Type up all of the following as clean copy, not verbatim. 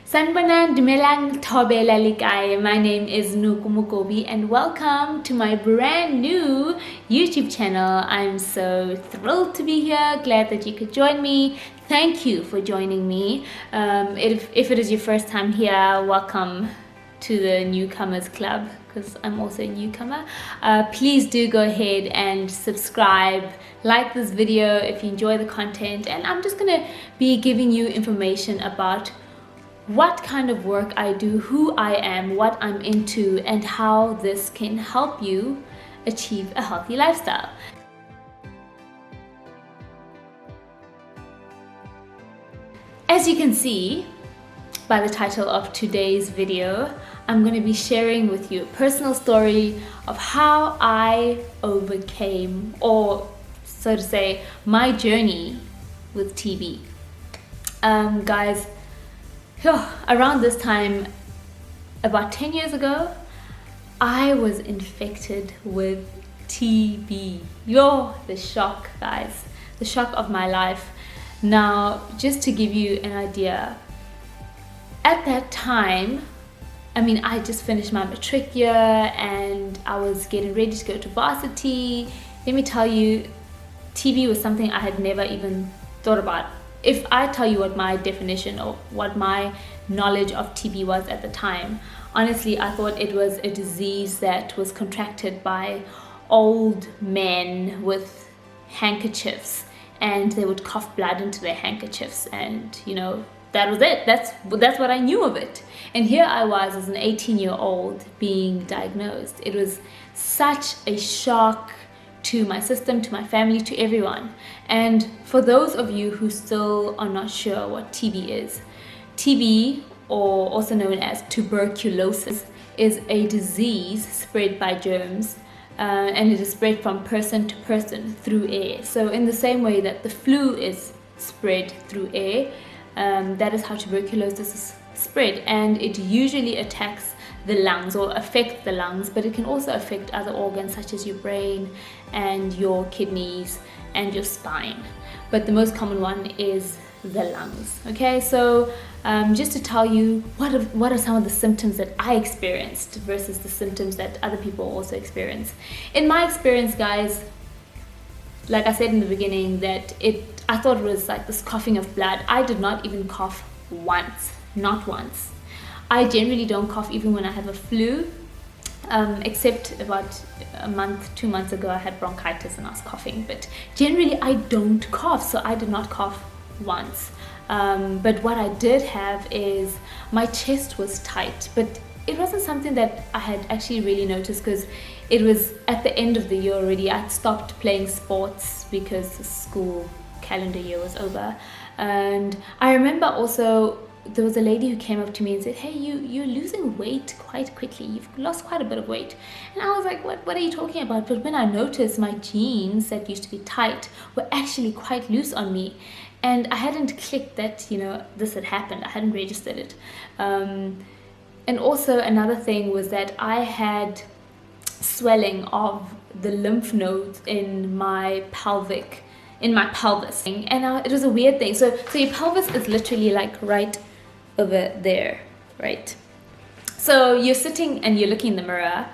Sanbanan Dumelang Tobe Lalikai. My name is Nukumukobi and welcome to my brand new YouTube channel. I'm so thrilled to be here, glad that you could join me. Thank you for joining me. If it is your first time here, welcome to the newcomers club, because I'm also a newcomer. Please do go ahead and subscribe, like this video if you enjoy the content, and I'm just gonna be giving you information about what kind of work I do, who I am, what I'm into, and how this can help you achieve a healthy lifestyle. As you can see by the title of today's video, I'm going to be sharing with you a personal story of how I overcame, or so to say, my journey with TB. Guys, around this time, about 10 years ago, I was infected with TB. The shock, guys, the shock of my life. Now, just to give you an idea, at that time, I just finished my matric year and I was getting ready to go to varsity. Let me tell you, TB was something I had never even thought about. If I tell you what my definition or what my knowledge of TB was at the time, honestly, I thought it was a disease that was contracted by old men with handkerchiefs, and they would cough blood into their handkerchiefs, and that was it. That's what I knew of it. And here I was as an 18-year-old being diagnosed. It was such a shock to my system, to my family, to everyone. And for those of you who still are not sure what TB is, TB, or also known as tuberculosis, is a disease spread by germs, and it is spread from person to person through air. So in the same way that the flu is spread through air, that is how tuberculosis is spread, and it usually attacks the lungs or affects the lungs, but it can also affect other organs such as your brain and your kidneys and your spine. But the most common one is the lungs. Okay, so just to tell you what are some of the symptoms that I experienced versus the symptoms that other people also experience. In my experience, guys, like I said in the beginning, that I thought it was like this coughing of blood. I did not even cough once, not once. I generally don't cough even when I have a flu, except about a month, 2 months ago, I had bronchitis and I was coughing. But generally, I don't cough, so I did not cough once. But what I did have is my chest was tight, but it wasn't something that I had actually really noticed because it was at the end of the year already. I'd stopped playing sports because the school calendar year was over. And I remember also there was a lady who came up to me and said, "Hey, you're losing weight quite quickly. You've lost quite a bit of weight." And I was like, what are you talking about? But when I noticed my jeans that used to be tight were actually quite loose on me, and I hadn't clicked that, this had happened. I hadn't registered it. And also another thing was that I had swelling of the lymph nodes in my pelvis. And it was a weird thing. So your pelvis is literally like right over there, right? So you're sitting and you're looking in the mirror,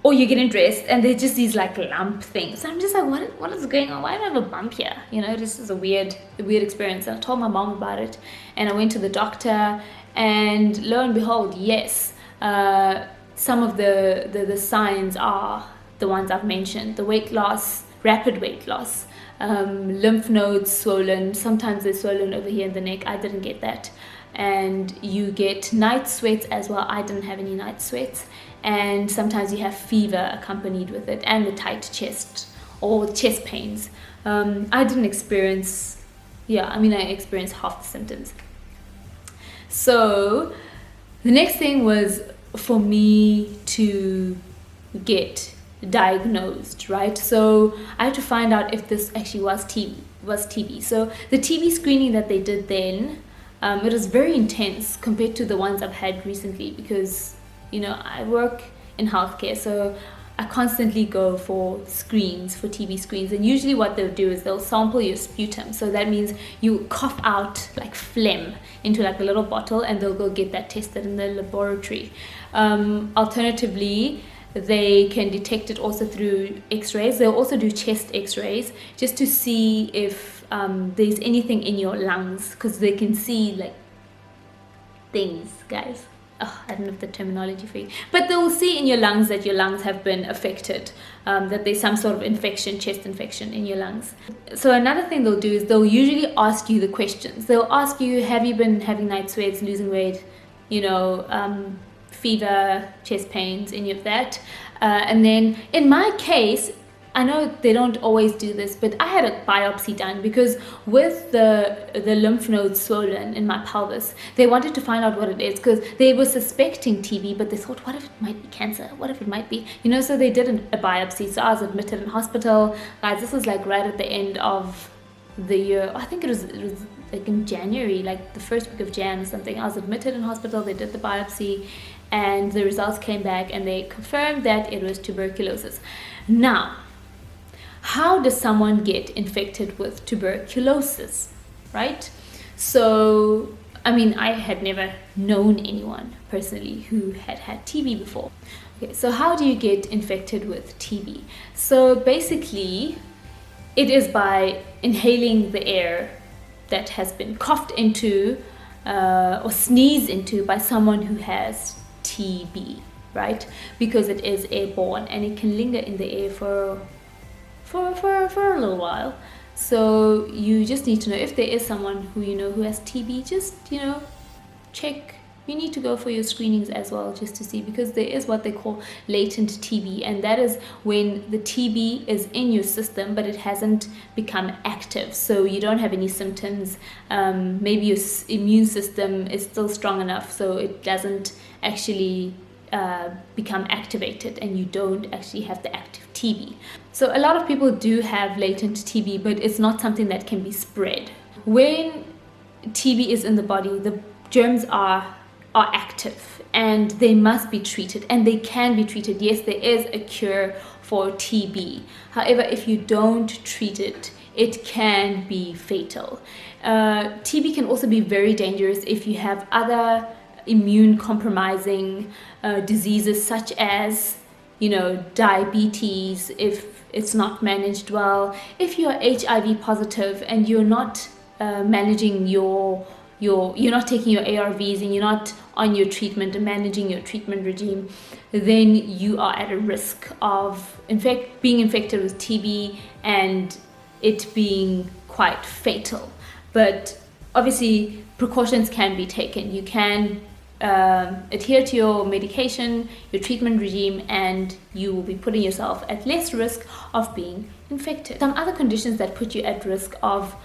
or you're getting dressed, and there's just these like lump things. So I'm just like, what is going on? Why do I have a bump here? This is a weird experience. And I told my mom about it, and I went to the doctor, and lo and behold, yes, some of the signs are the ones I've mentioned: the weight loss, rapid weight loss, lymph nodes swollen. Sometimes they're swollen over here in the neck. I didn't get that. And you get night sweats as well. I didn't have any night sweats. And sometimes you have fever accompanied with it, and the tight chest or chest pains. I didn't experience, I experienced half the symptoms. So the next thing was for me to get diagnosed, right? So I had to find out if this actually was TB. So the TB screening that they did then, it was very intense compared to the ones I've had recently, because I work in healthcare, so I constantly go for screens, for TB screens, and usually what they'll do is they'll sample your sputum. So that means you cough out like phlegm into like a little bottle, and they'll go get that tested in the laboratory. Alternatively, they can detect it also through x-rays. They'll also do chest x-rays just to see if there's anything in your lungs, because they can see like things, guys. Oh, I don't know if the terminology for you, but they will see in your lungs that your lungs have been affected, that there's some sort of infection, chest infection in your lungs. So another thing they'll do is they'll usually ask you the questions. They'll ask you, have you been having night sweats, losing weight, fever, chest pains, any of that. And then in my case, I know they don't always do this, but I had a biopsy done because with the lymph nodes swollen in my pelvis, they wanted to find out what it is, because they were suspecting TB, but they thought, what if it might be cancer? What if it might be, so they did a biopsy. So I was admitted in hospital. Guys, this was like right at the end of the year. I think it was like in January, like the first week of Jan or something. I was admitted in hospital. They did the biopsy and the results came back and they confirmed that it was tuberculosis. Now, how does someone get infected with tuberculosis, right? So, I had never known anyone personally who had had TB before. Okay, so how do you get infected with TB? So basically, it is by inhaling the air that has been coughed into or sneezed into by someone who has TB, right? Because it is airborne and it can linger in the air for a little while. So you just need to know if there is someone who who has TB, just check. You need to go for your screenings as well, just to see, because there is what they call latent TB, and that is when the TB is in your system but it hasn't become active, so you don't have any symptoms. Maybe your immune system is still strong enough so it doesn't actually become activated and you don't actually have the active TB. So a lot of people do have latent TB, but it's not something that can be spread. When TB is in the body, the germs are active and they must be treated, and they can be treated. Yes, there is a cure for TB. However, if you don't treat it, it can be fatal. TB can also be very dangerous if you have other immune compromising diseases such as diabetes, if it's not managed well, if you're HIV positive and you're not managing you're not taking your ARVs and you're not on your treatment and managing your treatment regime, then you are at a risk of being infected with TB and it being quite fatal. But obviously precautions can be taken. You can adhere to your medication, your treatment regime, and you will be putting yourself at less risk of being infected. Some other conditions that put you at risk of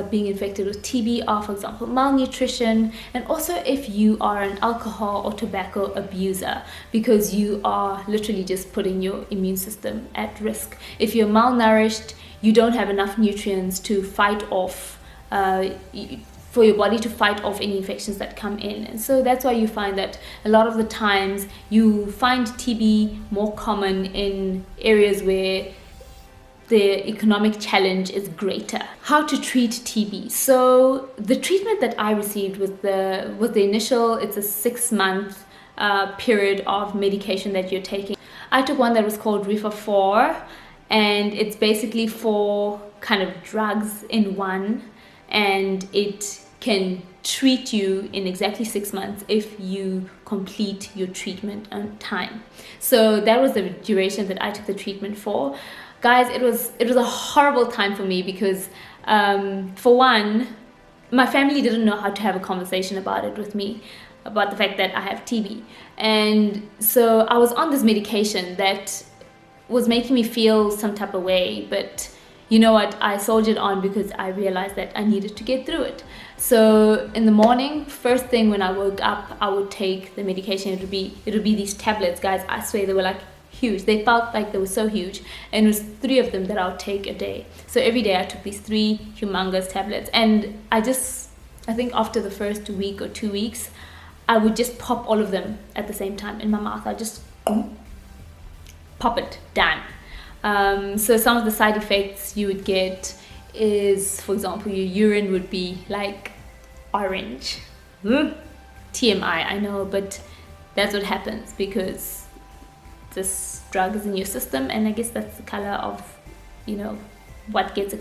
being infected with TB are, for example, malnutrition, and also if you are an alcohol or tobacco abuser, because you are literally just putting your immune system at risk. If you're malnourished, you don't have enough nutrients to fight off for your body to fight off any infections that come in. And so that's why you find that a lot of the times you find TB more common in areas where the economic challenge is greater. How to treat TB. So the treatment that I received was the initial, it's a 6-month period of medication that you're taking. I took one that was called Reefer 4, and it's basically 4 kind of drugs in one, and it can treat you in exactly 6 months if you complete your treatment on time. So that was the duration that I took the treatment for. Guys, it was a horrible time for me because for one, my family didn't know how to have a conversation about it with me, about the fact that I have TB. And so I was on this medication that was making me feel some type of way, but you know what, I soldiered on because I realized that I needed to get through it. So in the morning, first thing when I woke up, I would take the medication. It would be these tablets, guys. I swear they were like huge. They felt like they were so huge, and it was 3 of them that I would take a day. So every day I took these 3 humongous tablets, and I think after the first week or 2 weeks, I would just pop all of them at the same time in my mouth. I just pop it, done. So some of the side effects you would get is, for example, your urine would be like orange. TMI, I know, but that's what happens because this drug is in your system, and I guess that's the color of, you know, what gets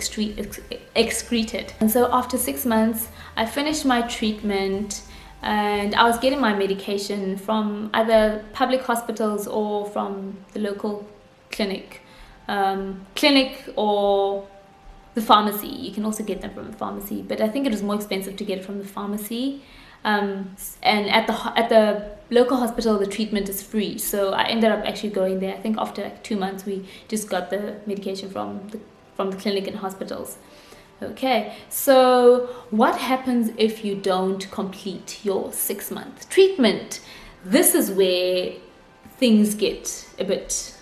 excreted. And so after 6 months, I finished my treatment, and I was getting my medication from either public hospitals or from the local clinic or the pharmacy. You can also get them from the pharmacy, but I think it was more expensive to get it from the pharmacy. And at the local hospital, the treatment is free, so I ended up actually going there. I think after like 2 months, we just got the medication from the clinic and hospitals. Okay, so what happens if you don't complete your 6-month treatment? This is where things get a bit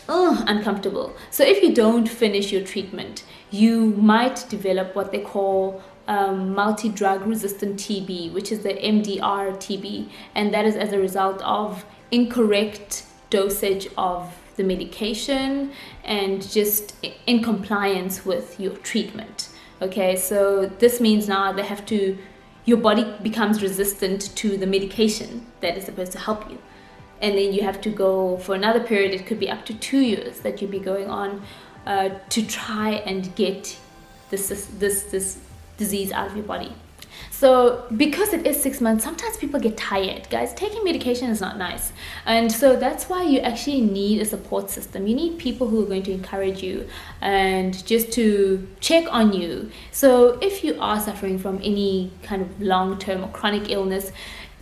uncomfortable. So if you don't finish your treatment, you might develop what they call multi-drug resistant TB, which is the MDR TB, and that is as a result of incorrect dosage of the medication and just in compliance with your treatment. Okay, so this means now your body becomes resistant to the medication that is supposed to help you, and then you have to go for another period. It could be up to 2 years that you'll be going on to try and get this disease out of your body. So because it is 6 months, sometimes people get tired, guys. Taking medication is not nice, and so that's why you actually need a support system. You need people who are going to encourage you and just to check on you. So if you are suffering from any kind of long-term or chronic illness,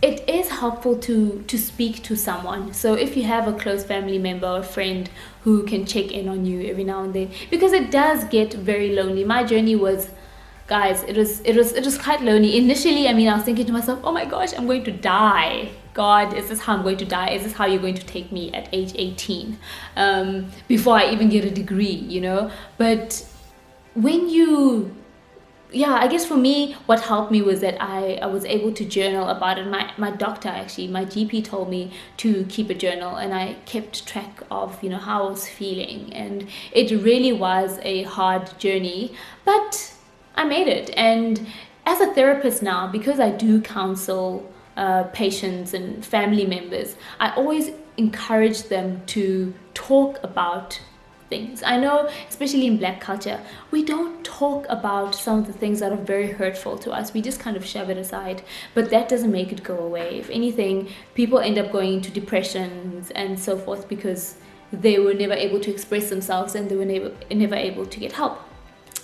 it is helpful to speak to someone. So if you have a close family member or friend who can check in on you every now and then, because it does get very lonely. My journey was, guys, it was quite lonely initially. I mean, I was thinking to myself, oh my gosh, I'm going to die. God, is this how I'm going to die? Is this how you're going to take me at age 18 before I even get a degree, you know? But when I guess for me, what helped me was that I was able to journal about it. My doctor, actually, my GP told me to keep a journal, and I kept track of, you know, how I was feeling. And it really was a hard journey, but I made it. And as a therapist now, because I do counsel patients and family members, I always encourage them to talk about things. I know, especially in Black culture, we don't talk about some of the things that are very hurtful to us. We just kind of shove it aside, but that doesn't make it go away. If anything, people end up going into depressions and so forth because they were never able to express themselves and they were never able to get help.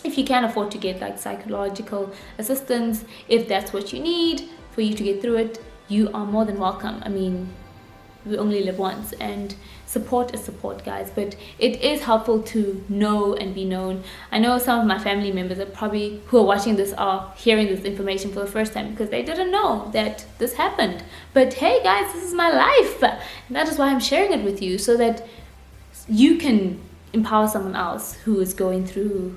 If you can afford to get like psychological assistance, if that's what you need for you to get through it, you are more than welcome. I mean, we only live once, and support is support, guys, but it is helpful to know and be known. I know some of my family members who are watching this are hearing this information for the first time because they didn't know that this happened. But hey guys, this is my life, and that is why I'm sharing it with you, so that you can empower someone else who is going through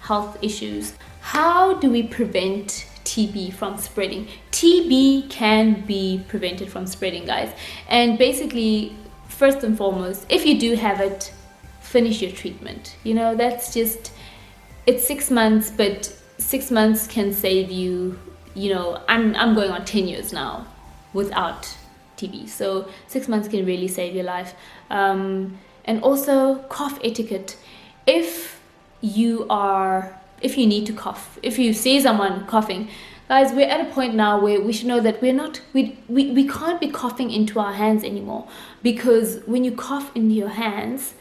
health issues. How do we prevent TB from spreading? TB can be prevented from spreading, guys. And basically, first and foremost, if you do have it, finish your treatment. You know, that's just, it's 6 months, but 6 months can save you, you know, I'm going on 10 years now without TB. So 6 months can really save your life. And also cough etiquette. If you need to cough, if you see someone coughing, guys, we're at a point now where we should know that we can't be coughing into our hands anymore, because when you cough into your hands,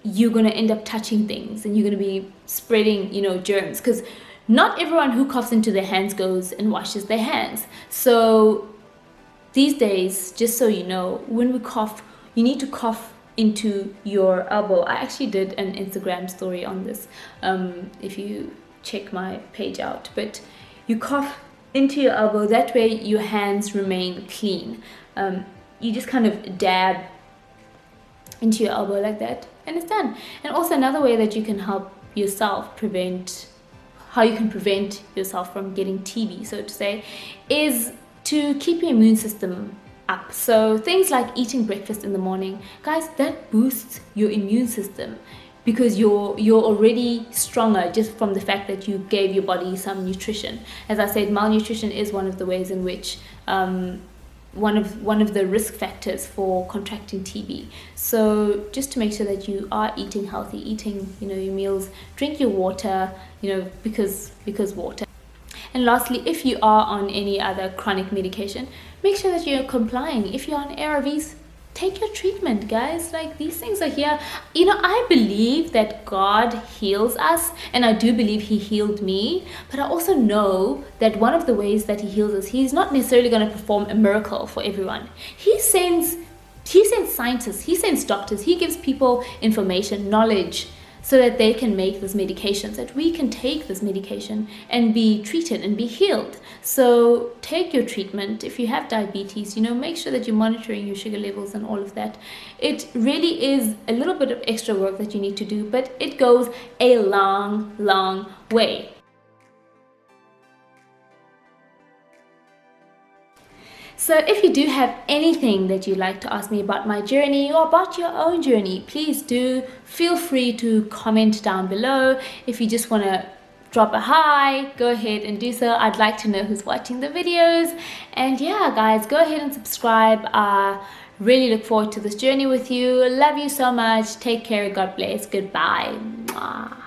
you're going to end up touching things and you're going to be spreading, you know, germs, because not everyone who coughs into their hands goes and washes their hands. So these days, just so you know, when we cough, you need to cough into your elbow. I actually did an Instagram story on this, if you check my page out, but you cough into your elbow, that way your hands remain clean. You just kind of dab into your elbow like that and it's done. And also another way that you can help yourself prevent yourself from getting TB, so to say, is to keep your immune system up. So things like eating breakfast in the morning, guys, that boosts your immune system, because you're already stronger just from the fact that you gave your body some nutrition. As I said, malnutrition is one of the ways in which one of the risk factors for contracting TB. So just to make sure that you are eating healthy, eating, you know, your meals, drink your water, you know, because water. And lastly, if you are on any other chronic medication, make sure that you're complying. If you're on ARVs, take your treatment, guys. Like, these things are here. You know, I believe that God heals us, and I do believe he healed me, but I also know that one of the ways that he heals us, he's not necessarily going to perform a miracle for everyone. He sends scientists, he sends doctors, he gives people information, knowledge, so that they can make this medication, so that we can take this medication and be treated and be healed. So take your treatment. If you have diabetes, you know, make sure that you're monitoring your sugar levels and all of that. It really is a little bit of extra work that you need to do, but it goes a long, long way. So if you do have anything that you'd like to ask me about my journey or about your own journey, please do feel free to comment down below. If you just want to drop a hi, go ahead and do so. I'd like to know who's watching the videos. And yeah, guys, go ahead and subscribe. Really look forward to this journey with you. Love you so much. Take care. God bless. Goodbye. Mwah.